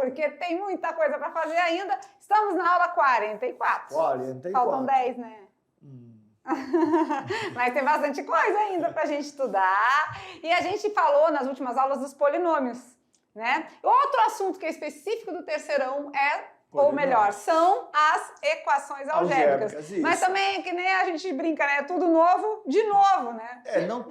porque tem muita coisa para fazer ainda. Estamos na aula 44. 44. Faltam 10, né? Mas tem bastante coisa ainda para a gente estudar. E a gente falou nas últimas aulas dos polinômios, né? Outro assunto que é específico do terceirão ou melhor, são as equações algébricas. Mas também, que nem a gente brinca, né? Tudo novo, de novo, né?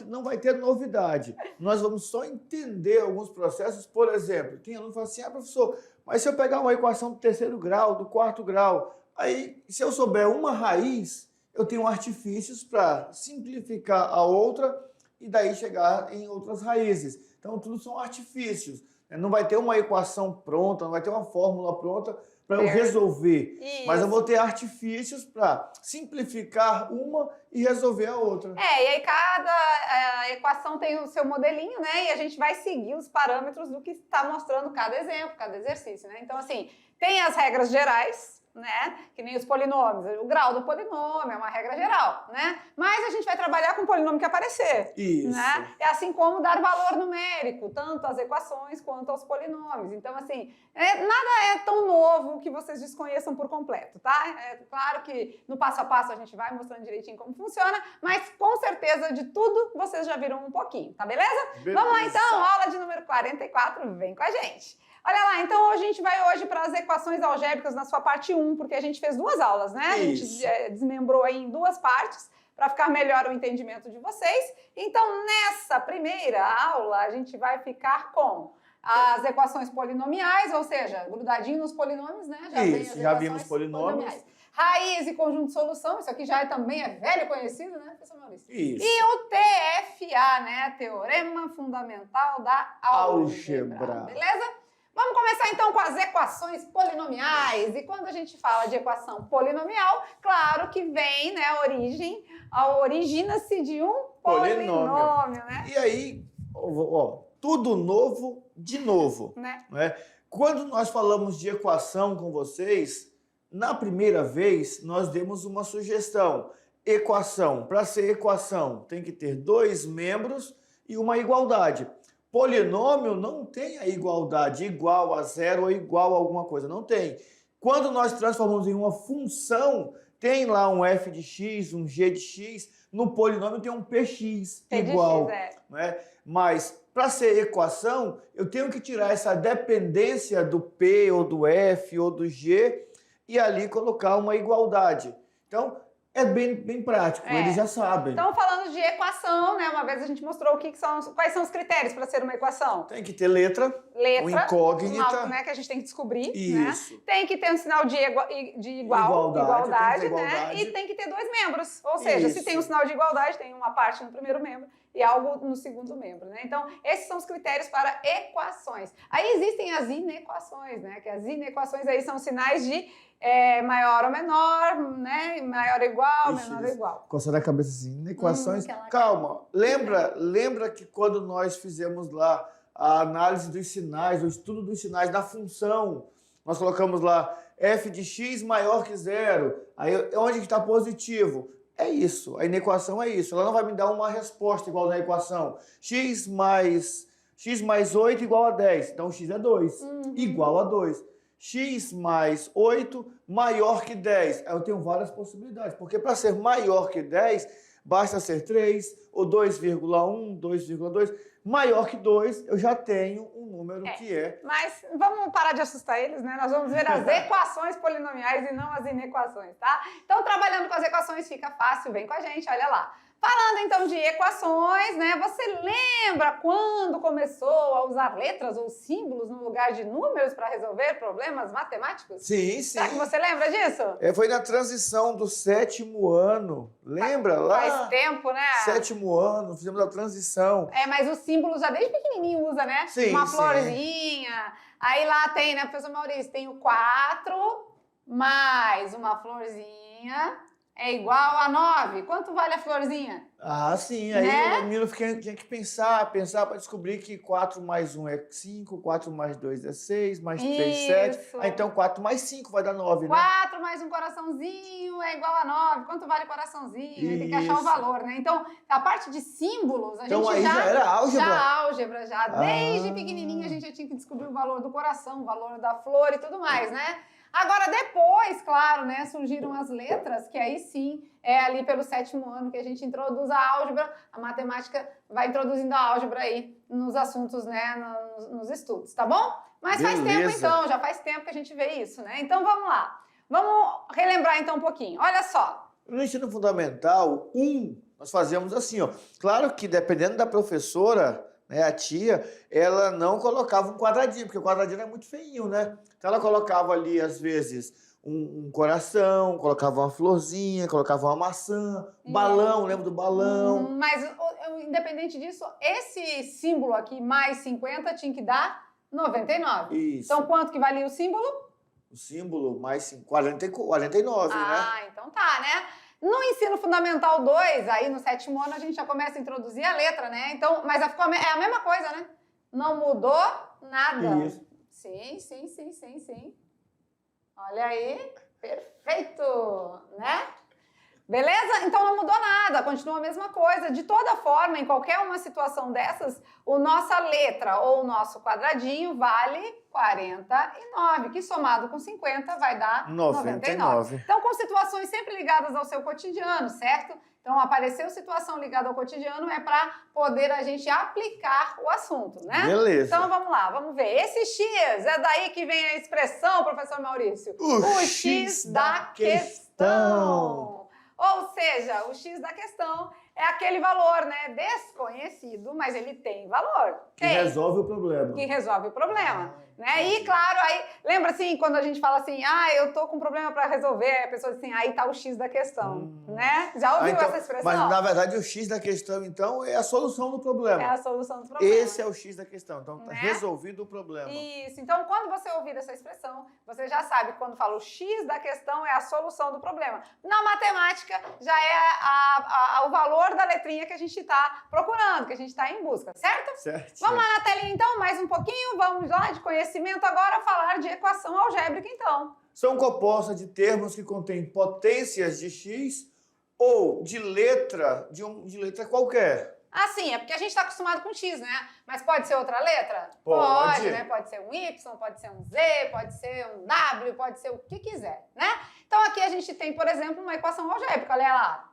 Não vai ter novidade. Nós vamos só entender alguns processos. Por exemplo, tem aluno que fala assim, professor, mas se eu pegar uma equação do terceiro grau, do quarto grau, aí se eu souber uma raiz, eu tenho artifícios para simplificar a outra e daí chegar em outras raízes. Então, tudo são artifícios. Não vai ter uma equação pronta, não vai ter uma fórmula pronta para eu resolver. Isso. Mas eu vou ter artifícios para simplificar uma e resolver a outra. E aí cada equação tem o seu modelinho, né? E a gente vai seguir os parâmetros do que está mostrando cada exemplo, cada exercício, né? Então, assim, tem as regras gerais, né? Que nem os polinômios. O grau do polinômio é uma regra geral, né? Mas a gente vai trabalhar com o polinômio que aparecer. Isso. Né? É assim como dar valor numérico, tanto às equações quanto aos polinômios. Então, assim, nada é tão novo que vocês desconheçam por completo, tá? É claro que no passo a passo a gente vai mostrando direitinho como funciona, mas com certeza de tudo vocês já viram um pouquinho, tá beleza? Vamos lá então, aula de número 44, vem com a gente. Olha lá, então a gente vai hoje para as equações algébricas na sua parte 1, porque a gente fez 2 aulas, né? A gente desmembrou aí em 2 partes para ficar melhor o entendimento de vocês. Então, nessa primeira aula, a gente vai ficar com as equações polinomiais, ou seja, grudadinho nos polinômios, né? Já vimos polinomios. Raiz e conjunto de solução, isso aqui já também é velho conhecido, né, professor Maurício? Isso. E o TFA, né? Teorema Fundamental da Álgebra. Beleza? Vamos começar então com as equações polinomiais. E quando a gente fala de equação polinomial, claro que vem, né, origina-se de um polinômio, né? E aí, tudo novo de novo. Né? Quando nós falamos de equação com vocês, na primeira vez nós demos uma sugestão. Equação, para ser equação, tem que ter 2 membros e uma igualdade. Polinômio não tem a igualdade igual a 0 ou igual a alguma coisa, não tem. Quando nós transformamos em uma função, tem lá um f de x, um g de x, no polinômio tem um px igual. Né? Mas para ser equação, eu tenho que tirar essa dependência do p ou do f ou do g e ali colocar uma igualdade. Então, é bem prático, eles já sabem. Então, falando de equação, né? Uma vez a gente mostrou quais são os critérios para ser uma equação. Tem que ter letra uma incógnita, né, que a gente tem que descobrir. Isso. Né? Tem que ter um sinal de igualdade, né? E tem que ter 2 membros. Ou seja, se tem um sinal de igualdade, tem uma parte no primeiro membro e algo no segundo membro, né? Então, esses são os critérios para equações. Aí existem as inequações, né? Que as inequações aí são sinais de maior ou menor, né? Maior ou igual, menor ou igual. Coçando a cabeça assim, equações. Calma, lembra que quando nós fizemos lá a análise dos sinais, o estudo dos sinais da função, nós colocamos lá f de x maior que 0, aí onde está positivo? É isso, a inequação é isso, ela não vai me dar uma resposta igual na equação. x mais 8 igual a 10, então x é 2, igual a 2. X mais 8 maior que 10. Eu tenho várias possibilidades, porque para ser maior que 10, basta ser 3, ou 2,1, 2,2. Maior que 2, eu já tenho um número que é... Mas vamos parar de assustar eles, né? Nós vamos ver as equações polinomiais e não as inequações, tá? Então, trabalhando com as equações fica fácil, vem com a gente, olha lá. Falando então de equações, né? Você lembra quando começou a usar letras ou símbolos no lugar de números para resolver problemas matemáticos? Sim. Será que você lembra disso? Foi na transição do 7º ano. Lembra lá? Faz tempo, né? 7º ano, fizemos a transição. Mas os símbolos já desde pequenininho usa, né? Sim, uma florzinha. Aí lá tem, né, professor Maurício? Tem o 4 mais uma florzinha. é igual a 9. Quanto vale a florzinha? Ah, sim. Aí né? o Milo tinha que pensar para descobrir que 4 mais 1 é 5, 4 mais 2 é 6, mais 3 é 7. Ah, então 4 mais 5 vai dar 9, né? 4 mais um coraçãozinho é igual a 9. Quanto vale coraçãozinho? Aí tem que achar o valor, né? Então, a parte de símbolos, a gente aí já era álgebra? Já álgebra, já. Desde pequenininho a gente já tinha que descobrir o valor do coração, o valor da flor e tudo mais, né? Agora, depois, claro, né, surgiram as letras, que aí sim, é ali pelo 7º ano que a gente introduz a álgebra, a matemática vai introduzindo a álgebra aí nos assuntos, né, nos estudos, tá bom? Mas faz tempo então, já faz tempo que a gente vê isso, né? Então vamos lá, vamos relembrar então um pouquinho. Olha só. No ensino fundamental 1, nós fazíamos assim, ó. Claro que dependendo da professora, né, a tia, ela não colocava um quadradinho, porque o quadradinho é muito feinho, né? Então ela colocava ali, às vezes, um coração, colocava uma florzinha, colocava uma maçã, balão, lembra do balão? Mas, independente disso, esse símbolo aqui, mais 50, tinha que dar 99. Isso. Então, quanto que valia o símbolo? O símbolo mais 49, né? Ah, então tá, né? No ensino fundamental 2, aí no 7º ano, a gente já começa a introduzir a letra, né? Então, mas é a mesma coisa, né? Não mudou nada. Isso. Sim. Olha aí, perfeito, né? Beleza? Então não mudou nada, continua a mesma coisa. De toda forma, em qualquer uma situação dessas, a nossa letra ou o nosso quadradinho vale 49, que somado com 50 vai dar 99. Então, com situações sempre ligadas ao seu cotidiano, certo? Então, apareceu situação ligada ao cotidiano é para poder a gente aplicar o assunto, né? Beleza. Então, vamos lá, vamos ver. Esse X, é daí que vem a expressão, professor Maurício? O X da questão. Ou seja, o X da questão é aquele valor, né, desconhecido, mas ele tem valor. Que resolve o problema. Que resolve o problema, né? E claro, aí, lembra assim, quando a gente fala assim, eu tô com um problema para resolver, a pessoa diz assim, aí tá o X da questão, né? Já ouviu então, essa expressão? Mas na verdade o X da questão, então, é a solução do problema. É a solução do problema. Esse é o X da questão, então tá resolvido o problema. Isso, então quando você ouvir essa expressão, você já sabe que quando fala o X da questão é a solução do problema. Na matemática, já é o valor da letrinha que a gente está procurando, que a gente está em busca, certo? Certo. Vamos lá na telinha então, mais um pouquinho, vamos lá de conhecimento agora, falar de equação algébrica então. São compostas de termos que contêm potências de x ou de letra, de letra qualquer. Ah, sim, é porque a gente está acostumado com x, né? Mas pode ser outra letra? Pode, né? Pode ser um y, pode ser um z, pode ser um w, pode ser o que quiser, né? Então aqui a gente tem, por exemplo, uma equação algébrica, olha lá.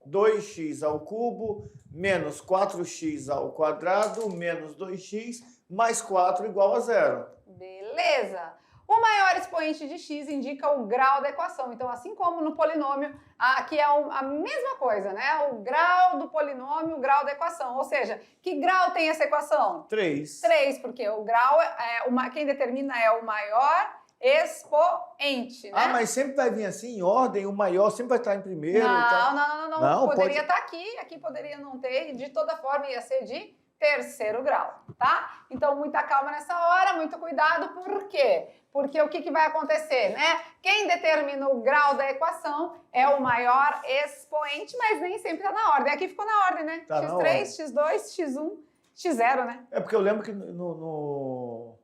2x ao cubo menos 4x ao quadrado menos 2x mais 4 igual a 0. Beleza! O maior expoente de x indica o grau da equação. Então, assim como no polinômio, aqui é a mesma coisa, né? O grau do polinômio, o grau da equação. Ou seja, que grau tem essa equação? 3. 3, porque o grau, quem determina é o maior expoente, né? Ah, mas sempre vai vir assim, em ordem, o maior sempre vai estar em primeiro? Não. Poderia estar aqui poderia não ter, e de toda forma ia ser de terceiro grau, tá? Então, muita calma nessa hora, muito cuidado, por quê? Porque o que vai acontecer, né? Quem determina o grau da equação é o maior expoente, mas nem sempre está na ordem. Aqui ficou na ordem, né? Tá x3, x2, x1, x0, né? É porque eu lembro que no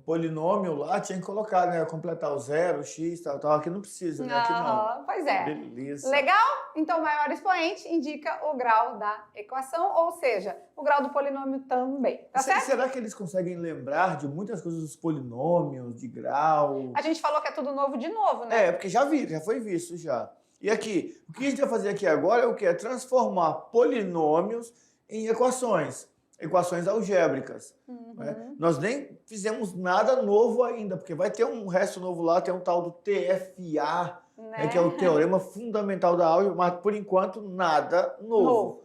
polinômio lá tinha que colocar, né? Completar o 0, x, tal. Aqui não precisa, né? Aqui não. Pois é. Beleza. Legal? Então, o maior expoente indica o grau da equação, ou seja, o grau do polinômio também. Tá certo? Será que eles conseguem lembrar de muitas coisas dos polinômios, de grau? A gente falou que é tudo novo de novo, né? Porque já foi visto já. E aqui, o que a gente vai fazer aqui agora é o quê? É transformar polinômios em equações algébricas. Né? Nós nem fizemos nada novo ainda, porque vai ter um resto novo lá, tem um tal do TFA, né? Que é o Teorema Fundamental da Álgebra, mas por enquanto nada novo.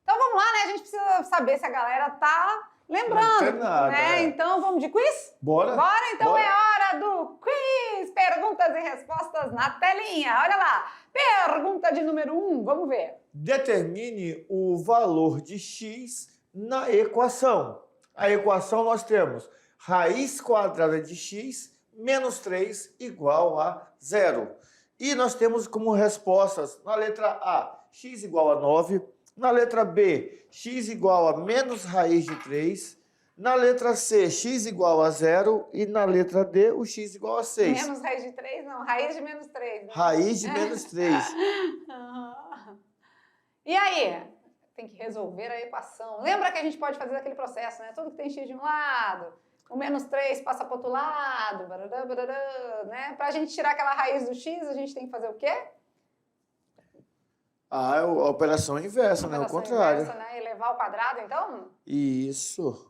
Então vamos lá, né? A gente precisa saber se a galera tá lembrando, né? Então vamos de quiz? Bora! Então é hora do quiz! Perguntas e respostas na telinha, olha lá! Pergunta de número 1, vamos ver. Determine o valor de x na equação. A equação nós temos raiz quadrada de x menos 3 igual a 0. E nós temos como respostas, na letra A, x igual a 9. Na letra B, x igual a menos raiz de 3. Na letra C, x igual a 0. E na letra D, o x igual a 6. Menos raiz de 3? Não, raiz de menos 3. Né? Raiz de menos 3. E aí? Tem que resolver a equação. Lembra que a gente pode fazer aquele processo, né? Tudo que tem x de um lado, o menos 3 passa para o outro lado, barará, barará, né? Para a gente tirar aquela raiz do x, a gente tem que fazer o quê? A operação inversa, né? O contrário. Inversa, né? Elevar ao quadrado, então? Isso.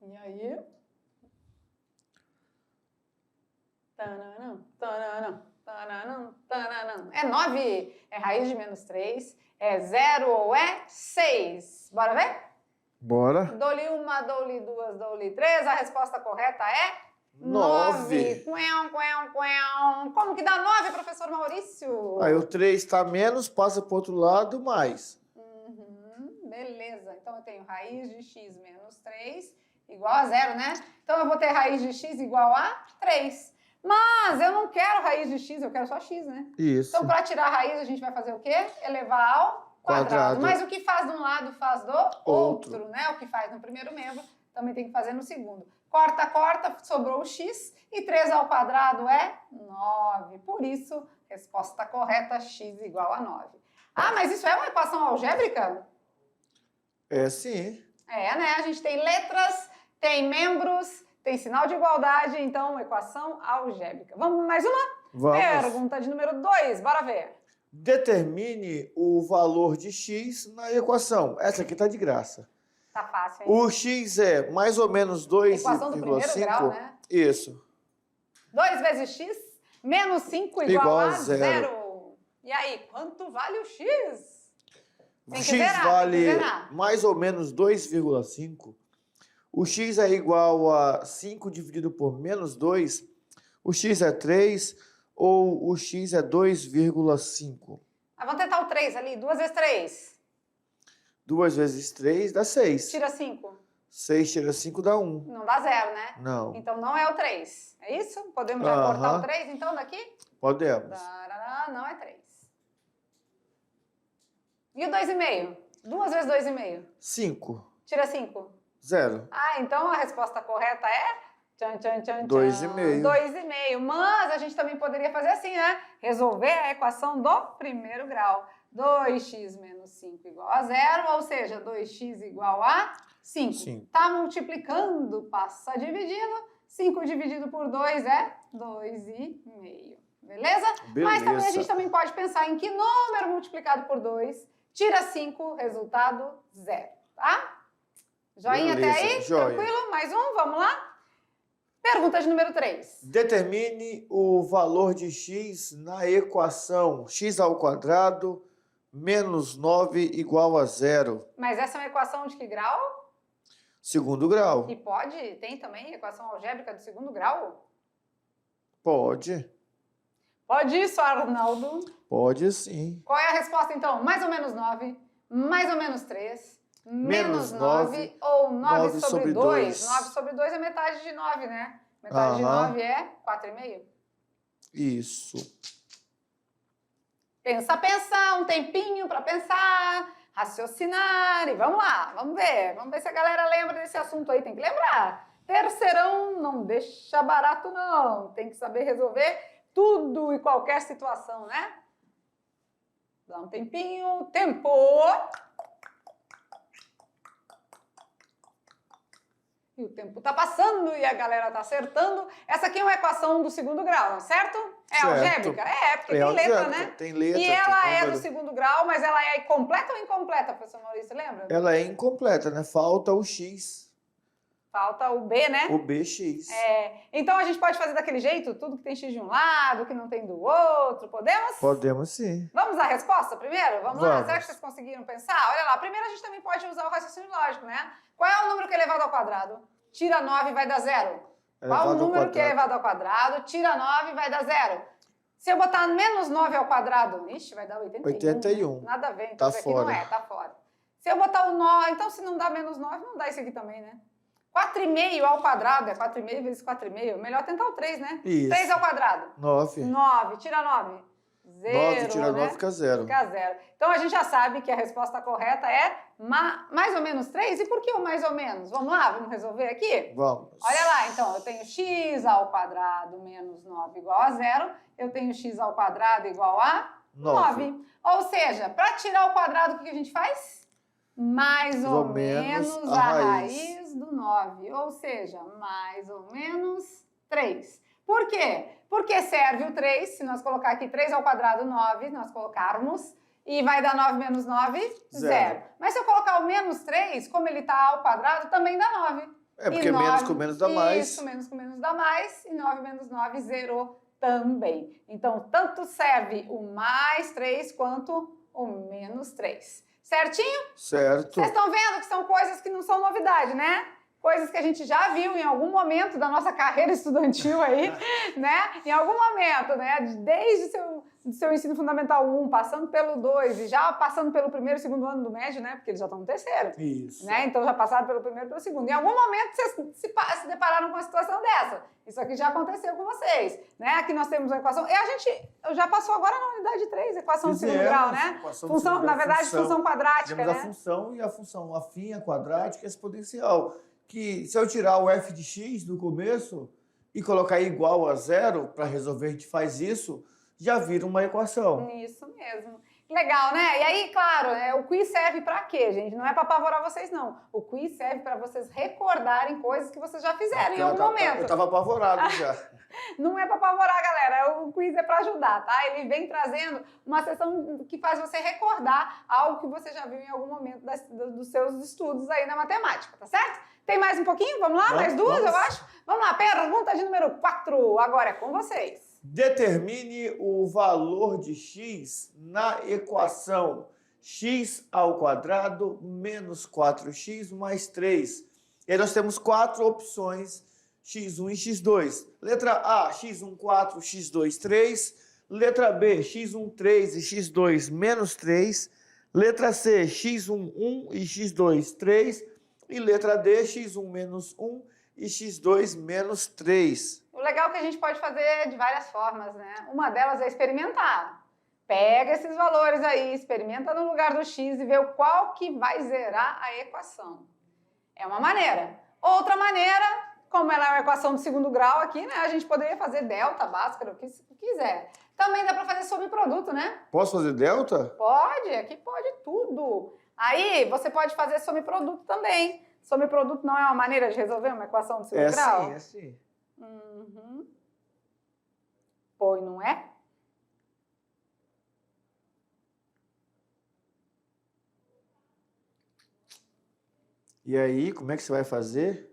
E aí? Tananã, tananã, tananã, tananã. É 9, é raiz de menos 3, é 0 ou é 6? Bora ver? Bora. Dou-lhe uma, dou-lhe duas, dou-lhe 3. A resposta correta é 9. Como que dá 9, professor Maurício? Aí o 3 está menos, passa para o outro lado, mais. Beleza. Então eu tenho raiz de x menos 3 igual a 0, né? Então eu vou ter raiz de x igual a 3. Mas eu não quero raiz de x, eu quero só x, né? Isso. Então para tirar a raiz a gente vai fazer o quê? Elevar ao quadrado. Mas o que faz de um lado faz do outro, né? O que faz no primeiro membro também tem que fazer no segundo. Corta, corta, sobrou o x e 3 ao quadrado é 9. Por isso, resposta correta, x igual a 9. Ah, mas isso é uma equação algébrica? É sim. É, né? A gente tem letras, tem membros, tem sinal de igualdade, então equação algébrica. Vamos mais uma? Vamos. Pergunta de número 2, bora ver. Determine o valor de x na equação. Essa aqui tá de graça. Tá fácil, hein? O x é mais ou menos 2,5. Equação do primeiro grau, né? Isso. 2 vezes x menos 5 igual a 0. E aí, quanto vale o x? Tem que X zerar, vale tem que zerar. mais ou menos 2,5. O x é igual a 5 dividido por menos 2. O x é 3 ou o x é 2,5. Vamos tentar o 3 ali. 2 vezes 3. 2 vezes 3 dá 6. Tira 5. 6 tira 5 dá 1. Não dá 0, né? Não. Então não é o 3. É isso? Podemos já cortar o 3 então daqui? Podemos. Não é 3. E o 2,5? 2 vezes 2,5? 5. Tira 5. 0. Ah, então a resposta correta é... 2,5. 2,5. Mas a gente também poderia fazer assim, né? Resolver a equação do primeiro grau. 2x menos 5 igual a 0, ou seja, 2x igual a 5. Tá multiplicando, passa dividindo. 5 dividido por 2 é 2,5. Beleza? Mas também a gente também pode pensar em que número multiplicado por 2 tira 5, resultado 0. Tá? Joinha até aí? Joia. Tranquilo? Mais um? Vamos lá? Pergunta de número 3. Determine o valor de x na equação x ao quadrado menos 9 igual a 0. Mas essa é uma equação de que grau? Segundo grau. E tem também equação algébrica do segundo grau? Pode. Pode isso, Arnaldo? Pode sim. Qual é a resposta então? Mais ou menos 9, mais ou menos 3, menos 9 ou 9 sobre 2? 9 sobre 2 é metade de 9, né? Metade de 9 é 4,5. Isso. Pensa, um tempinho para pensar, raciocinar e vamos lá, vamos ver se a galera lembra desse assunto aí, tem que lembrar. Terceirão não deixa barato não, tem que saber resolver tudo e qualquer situação, né? Dá um tempinho, tempo! E o tempo tá passando e a galera tá acertando. Essa aqui é uma equação do segundo grau, certo? É certo. Algébrica? É, porque tem letra, né? Tem letra. E ela é do segundo grau, mas ela é completa ou incompleta, professor Maurício, lembra? Ela é incompleta, né? Falta o x. Falta o B, né? O bx. Então a gente pode fazer daquele jeito, tudo que tem x de um lado, que não tem do outro, podemos? Podemos sim. Vamos à resposta primeiro? Vamos lá? Será que vocês conseguiram pensar? Olha lá, primeiro a gente também pode usar o raciocínio lógico, né? Qual é o número que é elevado ao quadrado? Tira 9 e vai dar 0. Qual o número que é elevado ao quadrado? Tira 9 e vai dar 0. Se eu botar menos 9 ao quadrado, ixi, vai dar 81. 81. Nada a ver, então tá aqui não é, tá fora. Se eu botar o 9, então se não dá menos 9, não dá isso aqui também, né? 4,5 ao quadrado é 4,5 vezes 4,5. Melhor tentar o 3, né? Isso. 3 ao quadrado. 9. 9. Tira 9. 0, 9 tira 9 fica 0. Fica 0. Então, a gente já sabe que a resposta correta é mais ou menos 3. E por que o mais ou menos? Vamos lá? Vamos resolver aqui? Vamos. Olha lá, então, eu tenho x ao quadrado menos 9 igual a 0. Eu tenho x ao quadrado igual a 9. Ou seja, para tirar o quadrado, o que a gente faz? Mais ou menos a raiz do 9. Ou seja, mais ou menos 3. Por quê? Porque serve o 3, se nós colocar aqui 3 ao quadrado, 9, nós colocarmos, e vai dar 9 menos 9, 0. Mas se eu colocar o menos 3, como ele está ao quadrado, também dá 9. É porque 9, menos com menos dá mais. Isso, menos com menos dá mais, e 9 menos 9, 0 também. Então, tanto serve o mais 3 quanto o menos 3. Certinho? Certo. Vocês estão vendo que são coisas que não são novidade, né? Coisas que a gente já viu em algum momento da nossa carreira estudantil aí, né? Em algum momento, né? Desde do seu ensino fundamental 1, passando pelo 2 e já passando pelo primeiro e segundo ano do médio, né? Porque eles já estão no terceiro. Isso. Né? Então já passaram pelo primeiro e pelo segundo. Em algum momento vocês se depararam com uma situação dessa. Isso aqui já aconteceu com vocês, né? Aqui nós temos uma equação. E já passou agora na unidade 3, equação de segundo grau, né? Função, na verdade, função quadrática, temos, né? A função e a função afim, a quadrática e a exponencial. Que se eu tirar o f de x do começo e colocar igual a 0 para resolver, a gente faz isso, já vira uma equação. Isso mesmo. Legal, né? E aí, claro, o quiz serve para quê, gente? Não é para apavorar vocês, não. O quiz serve para vocês recordarem coisas que vocês já fizeram em algum momento. Eu estava apavorado já. Não é para apavorar, galera. O quiz é para ajudar, tá? Ele vem trazendo uma sessão que faz você recordar algo que você já viu em algum momento dos seus estudos aí na matemática, tá certo? Tem mais um pouquinho? Vamos lá? Mais duas, eu acho? Vamos lá, pergunta de número 4. Agora é com vocês. Determine o valor de x na equação x ao quadrado menos 4x mais 3. E aí nós temos 4 opções, x1 e x2. Letra A, x1, 4, x2, 3. Letra B, x1, 3 e x2 menos 3. Letra C, x1, 1 e x2, 3. E letra D, x1 menos 1 e x2 menos 3. O legal é que a gente pode fazer de várias formas, né? Uma delas é experimentar. Pega esses valores aí, experimenta no lugar do x e vê qual que vai zerar a equação. É uma maneira. Outra maneira, como ela é uma equação de segundo grau aqui, né? A gente poderia fazer delta, bhaskara, o que quiser. Também dá para fazer sobreproduto, né? Posso fazer delta? Pode, aqui pode tudo. Aí você pode fazer sobreproduto também. Sobreproduto não é uma maneira de resolver uma equação de segundo grau? É sim. Uhum. Pois não é? E aí, como é que você vai fazer?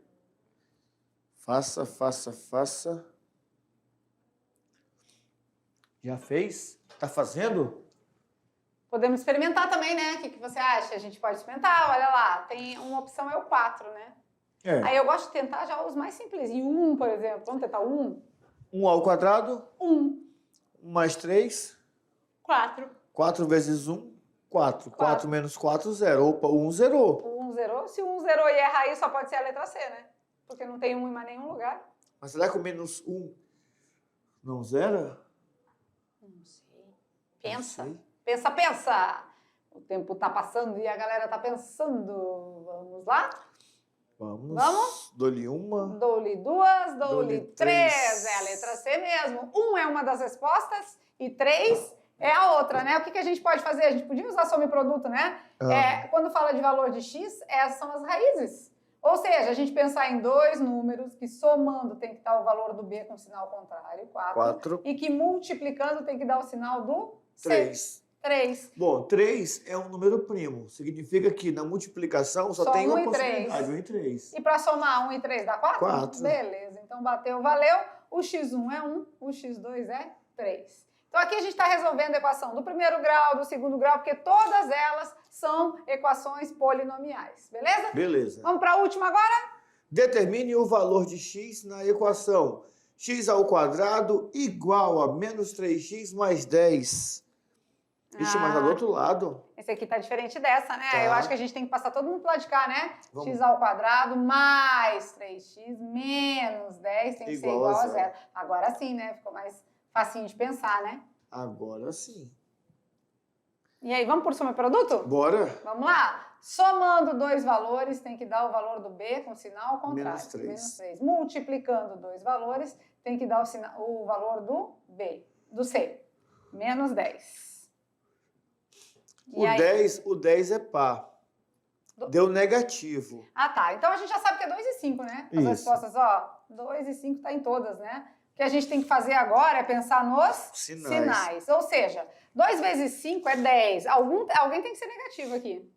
Faça. Já fez? Tá fazendo? Podemos experimentar também, né? O que você acha? A gente pode experimentar, olha lá. Tem uma opção, é o 4, né? É. Aí eu gosto de tentar já os mais simples. E 1, por exemplo. Vamos tentar o 1? 1 ao quadrado. 1. 1 mais 3. 4. 4 vezes 1, 4. 4 menos 4, 0. Opa, 1 zerou. O 1 zerou. Se o 1 zerou e é raiz, só pode ser a letra C, né? Porque não tem 1 em mais nenhum lugar. Mas será que o menos 1 não zera? Não sei. Pensa. Pensa. O tempo tá passando e a galera tá pensando. Vamos lá? Vamos? Dou-lhe uma. Dou-lhe duas, dou-lhe 3. É a letra C mesmo. 1 é uma das respostas e 3 é a outra, né? O que a gente pode fazer? A gente podia usar sobreproduto, né? Quando fala de valor de x, essas são as raízes. Ou seja, a gente pensar em dois números que somando tem que dar o valor do b com sinal contrário, 4. E que multiplicando tem que dar o sinal do C. 3. Bom, 3 é um número primo. Significa que na multiplicação só tem uma possibilidade, 1 e 3. E para somar 1 e 3 dá 4? 4. Beleza, então bateu, valeu. O x1 é 1, o x2 é 3. Então aqui a gente está resolvendo a equação do primeiro grau, do segundo grau, porque todas elas são equações polinomiais, beleza? Beleza. Vamos para a última agora? Determine o valor de x na equação x ao quadrado igual a menos 3x mais 10. Ixi, mas tá do outro lado. Esse aqui tá diferente dessa, né? Tá. Eu acho que a gente tem que passar todo mundo pro lado de cá, né? Vamos. X ao quadrado mais 3x menos 10 tem que ser igual a zero. Agora sim, né? Ficou mais facinho de pensar, né? Agora sim. E aí, vamos por soma e produto? Bora. Vamos lá. Somando dois valores, tem que dar o valor do B com sinal ao contrário. Menos 3. Menos 3. Multiplicando dois valores, tem que dar o valor do B, do C. Menos 10. O 10 é par. Deu negativo. Ah, tá. Então a gente já sabe que é 2 e 5, né? As respostas, ó, 2 e 5 tá em todas, né? O que a gente tem que fazer agora é pensar nos sinais. Ou seja, 2 vezes 5 é 10. Alguém tem que ser negativo aqui.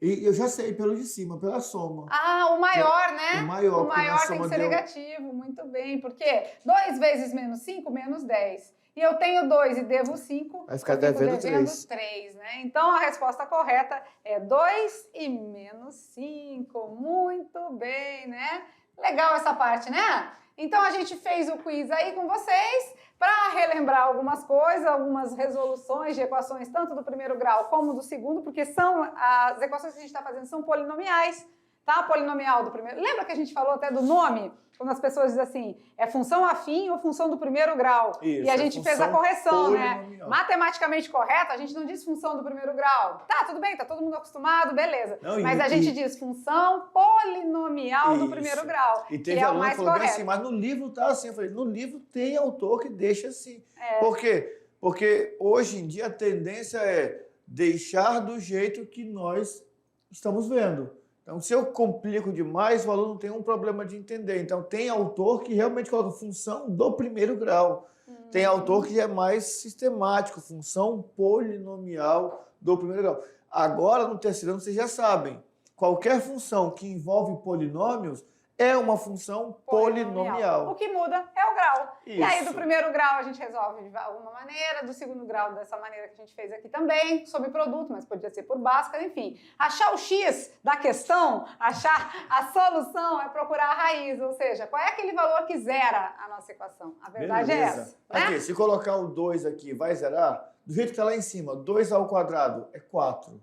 E eu já sei pelo de cima, pela soma. Ah, o maior, né? O maior tem que ser negativo. Muito bem. Por quê? 2 vezes menos 5, menos 10. E eu tenho 2 e devo 5. Vai ficar devendo 3, né? Então, a resposta correta é 2 e menos 5. Muito bem, né? Legal essa parte, né? Então, a gente fez o quiz aí com vocês para relembrar algumas coisas, algumas resoluções de equações, tanto do primeiro grau como do segundo, porque as equações que a gente está fazendo são polinomiais, tá? Polinomial do primeiro... Lembra que a gente falou até do nome? Quando as pessoas dizem assim, é função afim ou função do primeiro grau. Isso, e a gente fez a correção, polinomial. né? Matematicamente correto, a gente não diz função do primeiro grau. Tá, tudo bem, tá todo mundo acostumado, beleza. Não, mas a gente diz função polinomial do primeiro grau, e teve que é o mais falou correto. assim, mas no livro tá assim. Eu falei, no livro tem autor que deixa assim. Por quê? Porque hoje em dia a tendência é deixar do jeito que nós estamos vendo. Então, se eu complico demais, o aluno não tem um problema de entender. Então, tem autor que realmente coloca função do primeiro grau. Tem autor que é mais sistemático, função polinomial do primeiro grau. Agora, no terceiro ano, vocês já sabem, qualquer função que envolve polinômios é uma função polinomial. O que muda é o grau. Isso. E aí, do primeiro grau, a gente resolve de alguma maneira, do segundo grau, dessa maneira que a gente fez aqui também, sobre produto, mas podia ser por Bhaskara, enfim. Achar o X da questão, achar a solução é procurar a raiz, ou seja, qual é aquele valor que zera a nossa equação. A verdade é essa. Né? Aqui, se colocar o 2 aqui, vai zerar? Do jeito que está lá em cima, 2 ao quadrado é 4.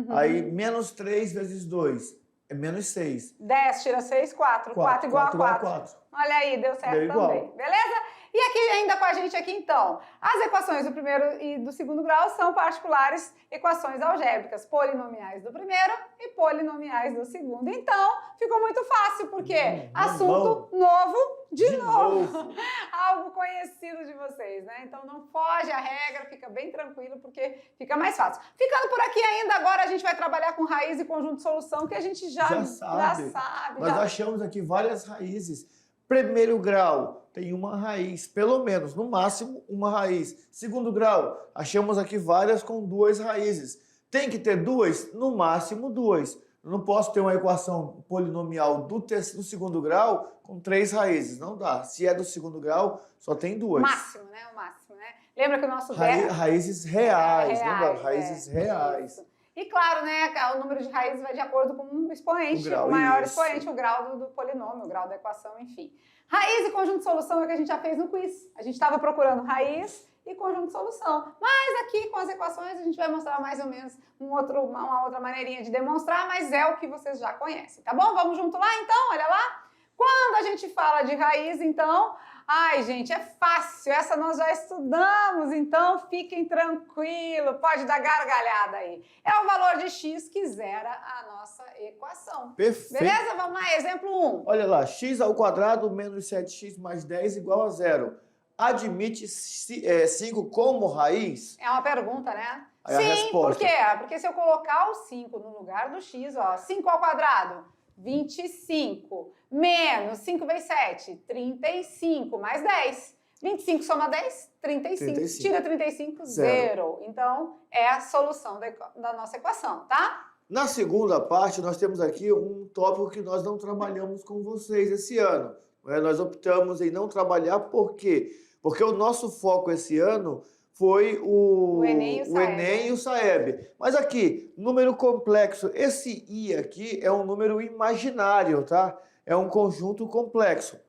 Aí, menos 3 vezes 2 é menos 6. 10 tira 6, 4. 4 igual a 4. Olha aí, deu certo também. Beleza? E aqui ainda com a gente aqui, então, as equações do primeiro e do segundo grau são particulares equações algébricas, polinomiais do primeiro e polinomiais do segundo. Então, ficou muito fácil, porque assunto novo de novo. Algo conhecido de vocês, né? Então, não foge a regra, fica bem tranquilo, porque fica mais fácil. Ficando por aqui ainda, agora a gente vai trabalhar com raiz e conjunto de solução, que a gente já sabe. Nós achamos aqui várias raízes. Primeiro grau tem uma raiz, pelo menos, no máximo, uma raiz. Segundo grau, achamos aqui várias com 2 raízes. Tem que ter 2? No máximo 2. Eu não posso ter uma equação polinomial do segundo grau com 3 raízes. Não dá. Se é do segundo grau, só tem 2. Máximo, né? O máximo, né? Lembra que o nosso raízes reais. Lembra? Raízes reais. Isso. E claro, né, o número de raízes vai de acordo com o expoente, o maior expoente, o grau do polinômio, o grau da equação, enfim. Raiz e conjunto de solução é o que a gente já fez no quiz. A gente estava procurando raiz e conjunto de solução. Mas aqui com as equações a gente vai mostrar mais ou menos uma outra maneirinha de demonstrar, mas é o que vocês já conhecem, tá bom? Vamos junto lá então, olha lá. Quando a gente fala de raiz, então... Ai, gente, é fácil, essa nós já estudamos, então fiquem tranquilos, pode dar gargalhada aí. É o valor de x que zera a nossa equação. Perfeito. Beleza? Vamos lá, exemplo 1. Olha lá, x ao quadrado menos 7x mais 10 igual a 0. Admite 5 como raiz? É uma pergunta, né? Aí a resposta. Por quê? Porque se eu colocar o 5 no lugar do x, ó, 5 ao quadrado, 25, menos 5 vezes 7, 35, mais 10. 25 soma 10, 35. Tira 35, 0. Então, é a solução da nossa equação, tá? Na segunda parte, nós temos aqui um tópico que nós não trabalhamos com vocês esse ano. Nós optamos em não trabalhar, por quê? Porque o nosso foco esse ano foi o Enem e o Saeb. Mas aqui, número complexo. Esse I aqui é um número imaginário, tá? É um conjunto complexo.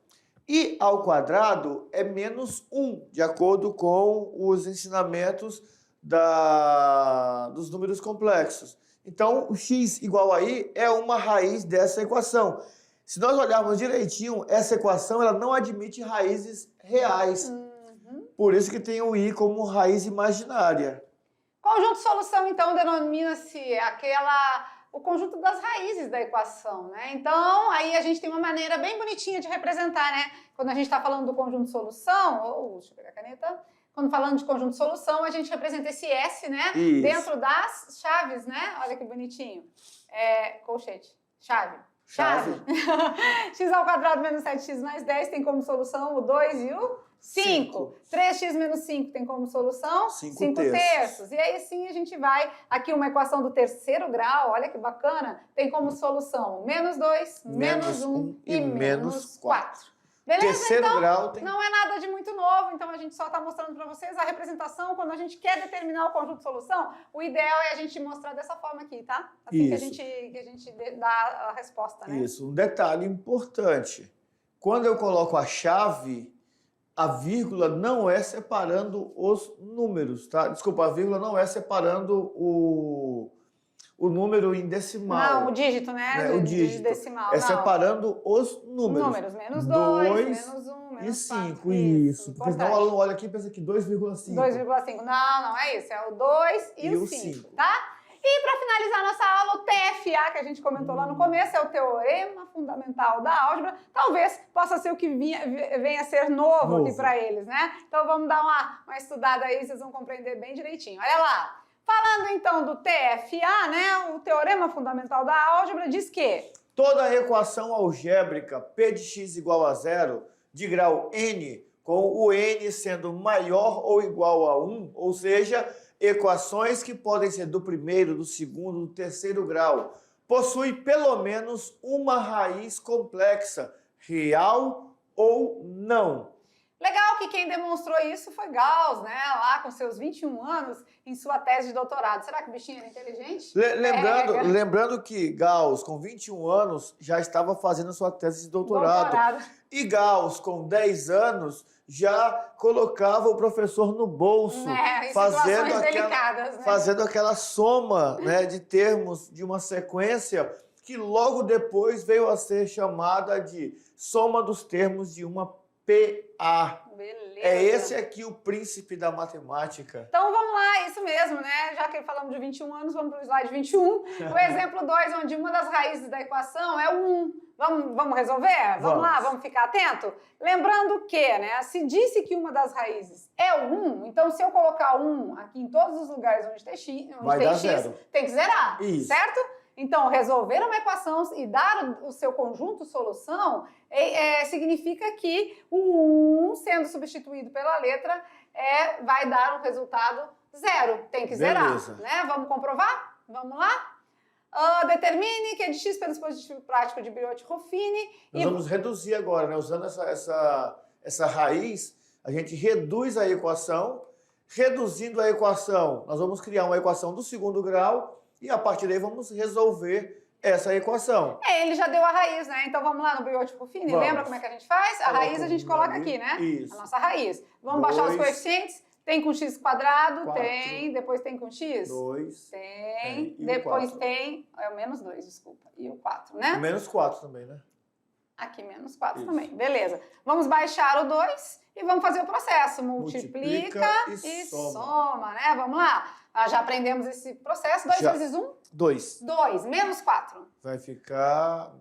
I ao quadrado é menos 1, de acordo com os ensinamentos dos números complexos. Então, o x igual a i é uma raiz dessa equação. Se nós olharmos direitinho, essa equação ela não admite raízes reais. Por isso que tem o i como raiz imaginária. Conjunto de solução, então, denomina-se o conjunto das raízes da equação, né? Então, aí a gente tem uma maneira bem bonitinha de representar, né? Quando a gente está falando do conjunto de solução, deixa eu pegar a caneta. Quando falando de conjunto de solução, a gente representa esse S, né? Isso. Dentro das chaves, né? Olha que bonitinho. Colchete. Chave. X ao quadrado menos 7x mais 10 tem como solução o 2 e o 5. 3x menos 5 tem como solução 5 terços. E aí sim a gente vai, aqui uma equação do terceiro grau, olha que bacana, tem como solução menos 2, menos 1 e menos 4. Beleza? Terceiro então, grau tem... não é nada de muito novo, então a gente só está mostrando para vocês a representação. Quando a gente quer determinar o conjunto de solução, o ideal é a gente mostrar dessa forma aqui, tá? Assim que a gente dá a resposta, né? Isso, um detalhe importante. Quando eu coloco a chave, a vírgula não é separando os números, tá? Desculpa, a vírgula não é separando o número em decimal. Não, o dígito, né? O dígito decimal. É separando os números. Menos 2, menos 1, menos e 5, 4. Isso. Porque senão o aluno olha aqui e pensa que 2,5. 2,5. Não é isso. É o 2 e o 5, tá? E para finalizar nossa aula, o TFA, que a gente comentou lá no começo, é o Teorema Fundamental da Álgebra. Talvez possa ser o que venha a ser novo aqui para eles, né? Então vamos dar uma estudada aí, vocês vão compreender bem direitinho. Olha lá. Falando então do TFA, né, o Teorema Fundamental da Álgebra diz que toda equação algébrica P de x igual a 0 de grau n, com o n sendo maior ou igual a 1, ou seja, equações que podem ser do primeiro, do segundo, do terceiro grau, possui pelo menos uma raiz complexa, real ou não. Legal que quem demonstrou isso foi Gauss, né? Lá com seus 21 anos, em sua tese de doutorado. Será que o bichinho era inteligente? Lembrando que Gauss, com 21 anos, já estava fazendo sua tese de doutorado. E Gauss, com 10 anos, já colocava o professor no bolso, fazendo aquela soma, né, de termos de uma sequência que logo depois veio a ser chamada de soma dos termos de uma PA. Beleza. É esse aqui o príncipe da matemática. Então vamos lá, isso mesmo, né? Já que falamos de 21 anos, vamos para o slide 21. O exemplo 2, onde uma das raízes da equação é o 1. Vamos resolver? Vamos lá, vamos ficar atento? Lembrando que, né, se disse que uma das raízes é o 1, então se eu colocar 1 aqui em todos os lugares onde tem x, tem que zerar, certo? Então, resolver uma equação e dar o seu conjunto solução significa que o 1, sendo substituído pela letra, vai dar um resultado 0. Tem que zerar, né? Vamos comprovar? Vamos lá? Determine que é de x pelo dispositivo prático de Briot-Ruffini. Nós vamos reduzir agora, né? Usando essa raiz, a gente reduz a equação. Reduzindo a equação, nós vamos criar uma equação do segundo grau. E a partir daí vamos resolver essa equação. Ele já deu a raiz, né? Então vamos lá no Briot-Ruffini. Lembra como é que a gente faz? A raiz a gente coloca aqui, né? Isso. A nossa raiz. Vamos baixar os coeficientes. Tem com x quadrado? 4. Tem. Depois tem com x? 2. Tem. Depois tem... É o menos 2, desculpa. E o 4, né? Menos 4 também, né? Aqui menos 4 também. Beleza. Vamos baixar o 2 e vamos fazer o processo. Multiplica e soma, né? Vamos lá. Já aprendemos esse processo. 2 vezes 1? 2. 2. Menos 4. Vai ficar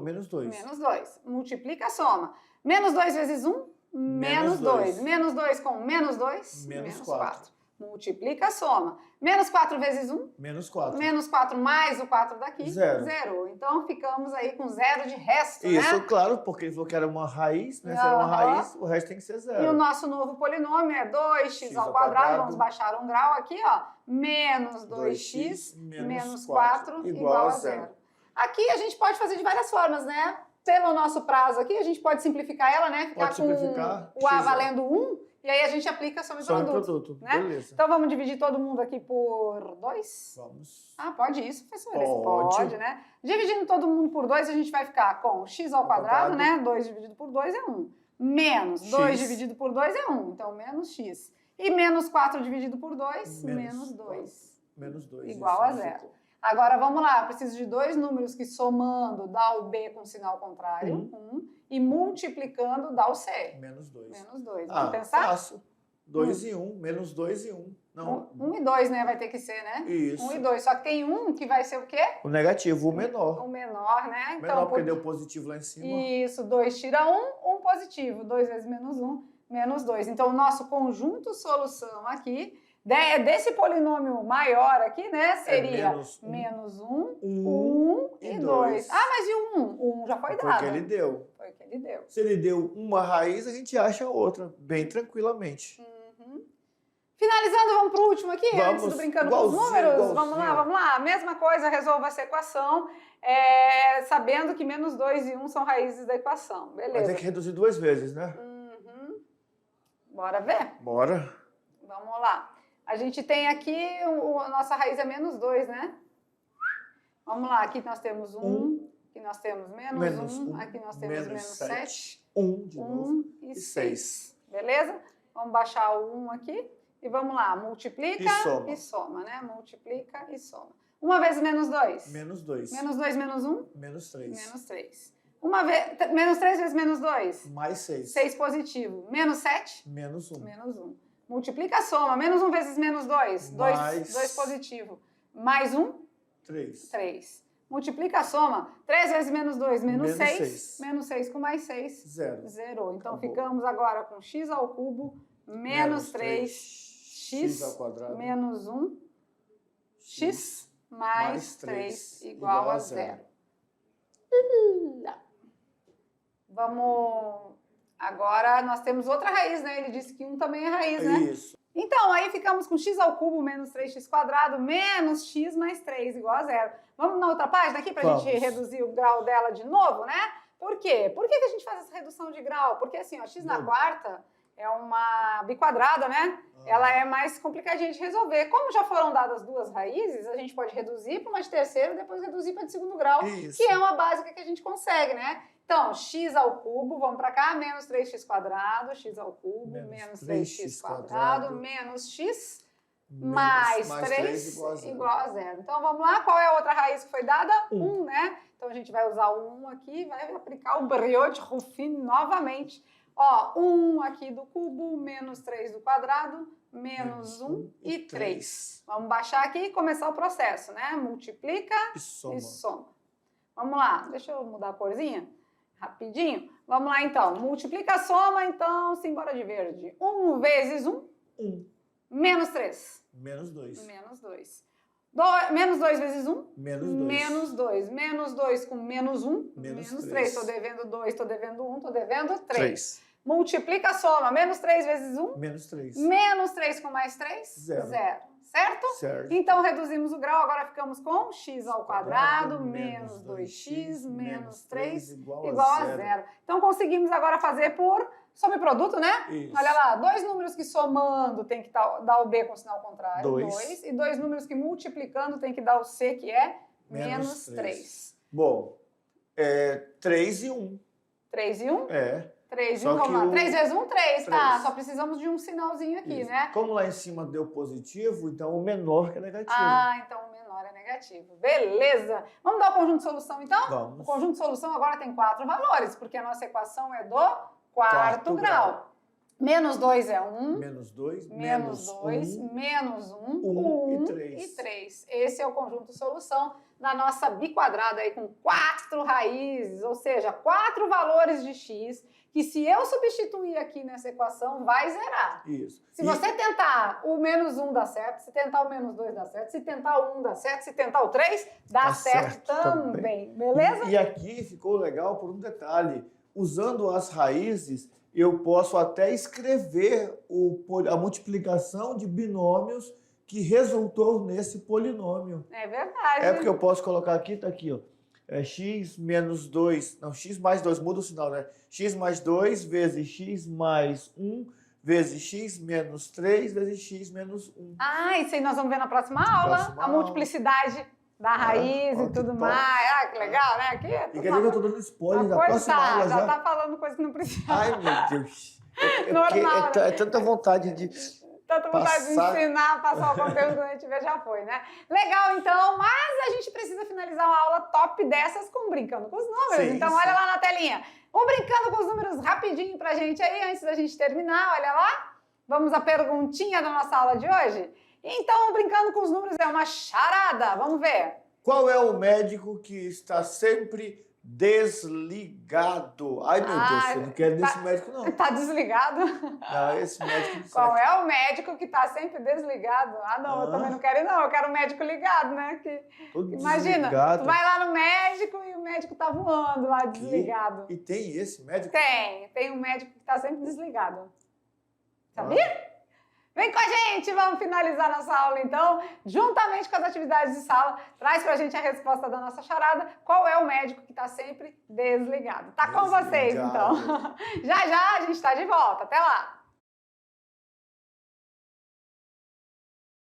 menos 2. Menos 2. Multiplica, soma. Menos 2 vezes 1? Menos 2. Menos 2 com menos 2? Menos 4. Multiplica, soma. Menos 4 vezes 1? Menos 4. Menos 4 mais o 4 daqui? 0. 0. Então, ficamos aí com 0 de resto, Isso, né? Claro, porque ele falou que era uma raiz, né? Se era uma raiz, o resto tem que ser 0. E o nosso novo polinômio é 2x ao quadrado. Vamos baixar um grau aqui, ó. Menos 2x menos 4 igual a 0. Aqui a gente pode fazer de várias formas, né? Pelo nosso prazo aqui, a gente pode simplificar ela, né? Ficar com o A valendo 1. E aí a gente aplica a soma de produto. Né? Beleza. Então vamos dividir todo mundo aqui por 2? Vamos. Pode isso, professor? Pode, né? Dividindo todo mundo por 2, a gente vai ficar com x ao quadrado, né? 2 dividido por 2 é 1. Menos 2 dividido por 2 é 1. Então, menos x. E menos 4 dividido por 2, menos 2. Menos 2. Igual a 0. Agora, vamos lá. Eu preciso de dois números que somando dá o B com sinal contrário. 1. E multiplicando dá o C. Menos 2. Menos 2. Vamos pensar? Fácil. 2 e 1. Menos 2 e 1. Não. 1 e 2, né? Vai ter que ser, né? Isso. 1 e 2. Só que tem um que vai ser o quê? O negativo, o menor. O menor, né? O menor, porque deu positivo lá em cima. Isso. 2 tira 1 positivo. 2 vezes menos 1, menos 2. Então, o nosso conjunto solução aqui, desse polinômio maior aqui, né? Seria menos 1, 1 e 2. Ah, mas e o 1? O 1 já foi dado. Foi o que ele deu. Foi o que ele deu. Se ele deu uma raiz, a gente acha outra, bem tranquilamente. Finalizando, vamos para o último aqui, antes do brincando com os números. Vamos lá. Mesma coisa, resolva essa equação, sabendo que menos 2 e 1 são raízes da equação. Beleza. Vai ter que reduzir 2 vezes, né? Bora ver? Bora. Vamos lá. A gente tem aqui, a nossa raiz é menos 2, né? Vamos lá, aqui nós temos 1, aqui nós temos menos 1, aqui nós temos menos 7, 1 de novo e 6. Beleza? Vamos baixar o 1 aqui. E vamos lá, multiplica e soma, né? Multiplica e soma. Uma vez menos 2. Menos 2. Menos 2 menos 1? Menos 3. Menos 3. Menos 3 vezes menos 2? Mais 6. 6 positivo. Menos 7? Menos 1. Menos 1. Multiplica, soma. Menos 1 vezes menos 2? 2 positivo. Mais 1? 3. 3. Multiplica, soma. 3 vezes menos 2? Menos 6. 6. Menos 6 com mais 6? 0. Zerou. Então, ficamos agora com x ao cubo menos 3x ao quadrado menos 1, x mais 3 igual a 0. Vamos... Agora nós temos outra raiz, né? Ele disse que 1 também é raiz, né? Isso. Então, aí ficamos com x ao cubo menos 3x quadrado menos x mais 3 igual a 0. Vamos na outra página aqui para a gente reduzir o grau dela de novo, né? Por quê? Por que a gente faz essa redução de grau? Porque assim, ó, x na quarta é uma biquadrada, né? Ela é mais complicadinha de resolver. Como já foram dadas duas raízes, a gente pode reduzir para uma de terceiro e depois reduzir para de segundo grau, que é uma básica que a gente consegue, né? Então, x ao cubo, vamos para cá, menos 3x quadrado, x ao cubo, menos 3x quadrado, menos x mais 3 igual a 0. Então, vamos lá, qual é a outra raiz que foi dada? 1, né? Então, a gente vai usar o 1 aqui e vai aplicar o Briot de Ruffin novamente. Ó, 1 aqui do cubo, menos 3 do quadrado, menos 1 e 3. Vamos baixar aqui e começar o processo, né? Multiplica e soma. Vamos lá, deixa eu mudar a corzinha rapidinho. Vamos lá, então. Multiplica, soma, então, simbora de verde. 1 vezes 1? 1. Menos 3? Menos 2. Menos 2. Menos 2 vezes 1? Menos 2. Menos 2. Menos 2 com menos 1? Menos 3. Estou devendo 2, estou devendo 1, estou devendo 3. Multiplica, soma. Menos 3 vezes 1? Menos 3. Menos 3 com mais 3? 0. Certo? Certo. Então, reduzimos o grau, agora ficamos com x ao quadrado menos 2x menos 3 igual a 0. Então, conseguimos agora fazer por sobreproduto, né? Isso. Olha lá, dois números que somando tem que dar o B com sinal contrário, 2. E dois números que multiplicando tem que dar o C, que é menos 3. Bom, 3 e 1. 3 e 1? 3 e 1, vamos lá. 3 vezes 1, 3, tá? Só precisamos de um sinalzinho aqui, né? Como lá em cima deu positivo, então o menor que é negativo. Ah, então o menor é negativo. Beleza! Vamos dar o conjunto de solução, então? Vamos. O conjunto de solução agora tem 4 valores, porque a nossa equação é do quarto grau. Menos 2 é 1. Menos 2. Menos 2. Menos 1. 1 e 3. Esse é o conjunto de solução da nossa biquadrada aí com 4 raízes, ou seja, 4 valores de x, que se eu substituir aqui nessa equação, vai zerar. Isso. Se você tentar o menos 1 dá certo, se tentar o menos 2 dá certo, se tentar o 1 dá certo, se tentar o 3 dá certo também. Beleza? E aqui ficou legal por um detalhe. Usando as raízes, eu posso até escrever a multiplicação de binômios que resultou nesse polinômio. É verdade. É porque eu posso colocar aqui, tá aqui, ó. X menos 2, não, x mais 2, muda o sinal, né? X mais 2 vezes x mais 1 vezes x menos 3 vezes x menos 1. Ah, isso aí nós vamos ver na próxima aula. A multiplicidade da raiz e tudo mais. Ah, que legal, né? Aqui e quer dizer que eu tô dando spoiler da próxima aula já tá falando coisa que não precisa. Ai, meu Deus. Normal, é tanta vontade de... Tanta vontade de ensinar, passar o conteúdo quando a gente vê, já foi, né? Legal, então, mas a gente precisa finalizar uma aula top dessas com Brincando com os Números. Sim, então, olha lá na telinha. Brincando com os Números rapidinho pra gente aí, antes da gente terminar, olha lá. Vamos à perguntinha da nossa aula de hoje? Então, Brincando com os Números é uma charada, vamos ver. Qual é o médico que está sempre desligado? Ai, meu Deus, eu não quero desse médico, não. Tá desligado? Não, esse médico... Qual é o médico que tá sempre desligado? Ah, não, eu também não quero ir, não. Eu quero um médico ligado, né? Imagina, desligado. Tu vai lá no médico e o médico tá voando lá, desligado. E tem esse médico? Tem um médico que tá sempre desligado. Sabia? Vem com a gente, vamos finalizar nossa aula então, juntamente com as atividades de sala, traz pra gente a resposta da nossa charada, qual é o médico que tá sempre desligado. Tá com vocês então. Já já a gente tá de volta, até lá.